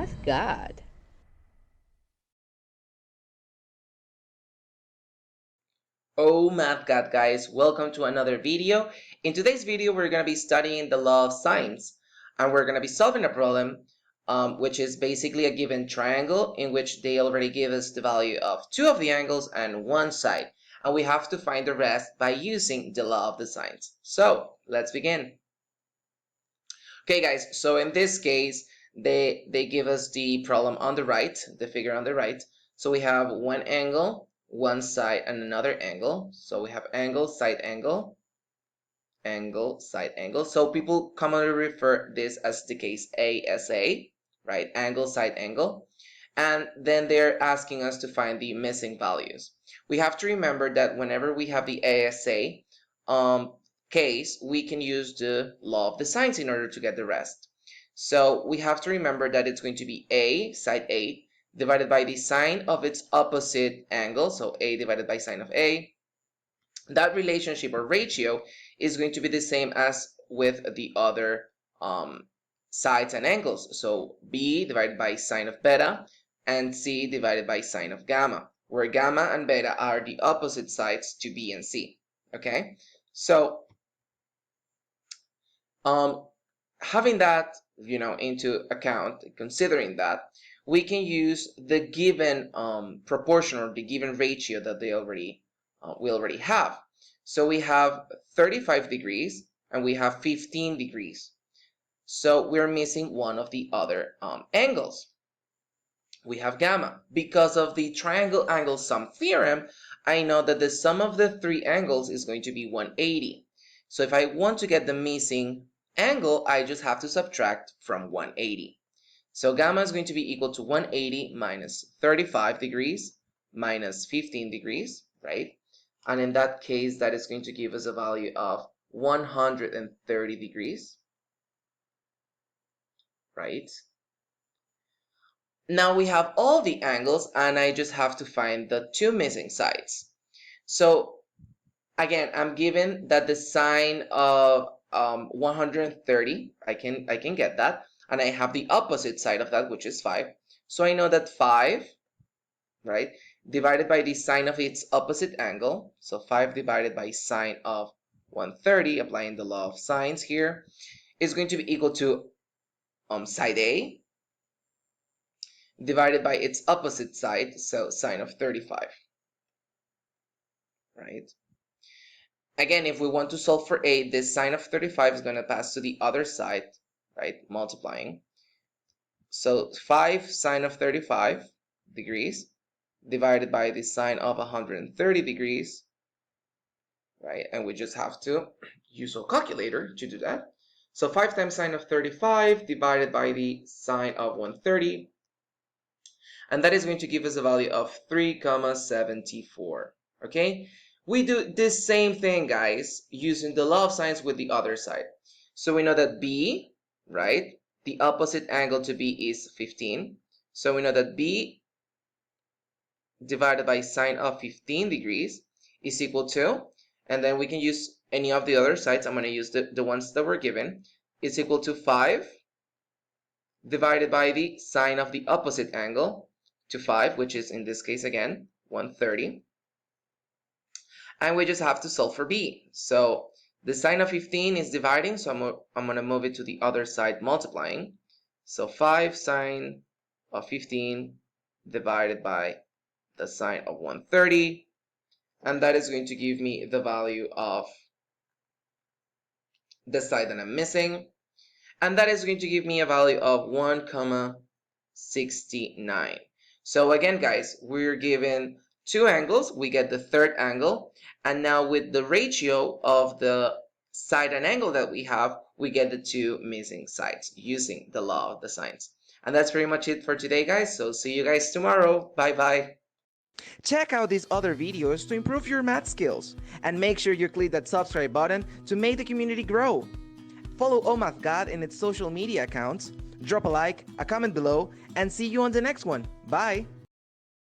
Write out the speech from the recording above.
ohmathgad. Oh math god guys, welcome to another video. In today's video we're going to be studying the law of sines, and we're going to be solving a problem which is basically a given triangle in which they already give us the value of two of the angles and one side, and we have to find the rest by using the law of the sines. So let's begin. Okay guys, so in this case they give us the problem on the right, the figure on the right. So we have one angle, one side, and another angle. So we have angle, side angle, angle, side angle. So people commonly refer this as the case ASA, right? Angle, side angle. And then they're asking us to find the missing values. We have to remember that whenever we have the ASA case, we can use the law of the sines in order to get the rest. So we have to remember that it's going to be A, side A, divided by the sine of its opposite angle. So A divided by sine of A. That relationship or ratio is going to be the same as with the other sides and angles. So B divided by sine of beta and C divided by sine of gamma, where gamma and beta are the opposite sides to B and C. Okay, so having that into account, considering that, we can use the given proportion or the given ratio that we already have. So we have 35 degrees and we have 15 degrees. So we're missing one of the other angles. We have gamma. Because of the triangle angle sum theorem, I know that the sum of the three angles is going to be 180. So if I want to get the missing angle, I just have to subtract from 180. So gamma is going to be equal to 180 minus 35 degrees minus 15 degrees, right? And in that case, that is going to give us a value of 130 degrees, right? Now we have all the angles, and I just have to find the two missing sides. So again, I'm given that the sine of 130, I can get that, and I have the opposite side of that, which is 5. So I know that 5, right, divided by the sine of its opposite angle, so 5 divided by sine of 130, applying the law of sines here, is going to be equal to side A divided by its opposite side, so sine of 35, right? Again, if we want to solve for A, this sine of 35 is going to pass to the other side, right, multiplying. So 5 sine of 35 degrees divided by the sine of 130 degrees, right? And we just have to use a calculator to do that. So 5 times sine of 35 divided by the sine of 130, and that is going to give us a value of 3,74. Okay, we do this same thing, guys, using the law of sines with the other side. So we know that B, right, the opposite angle to B is 15. So we know that B divided by sine of 15 degrees is equal to, and then we can use any of the other sides. I'm going to use the ones that were given. It's equal to 5 divided by the sine of the opposite angle to 5, which is in this case again 130. And we just have to solve for B. So the sine of 15 is dividing, so I'm going to move it to the other side, multiplying. So 5 sine of 15 divided by the sine of 130, and that is going to give me the value of the side that I'm missing, and that is going to give me a value of 1,69. So again, guys, we're given two angles, we get the third angle, and now with the ratio of the side and angle that we have, we get the two missing sides using the law of the sines. And that's pretty much it for today, guys. So see you guys tomorrow. Bye bye. Check out these other videos to improve your math skills, and make sure you click that subscribe button to make the community grow. Follow ohmathgad in its social media accounts, drop a like, a comment below, and see you on the next one. Bye!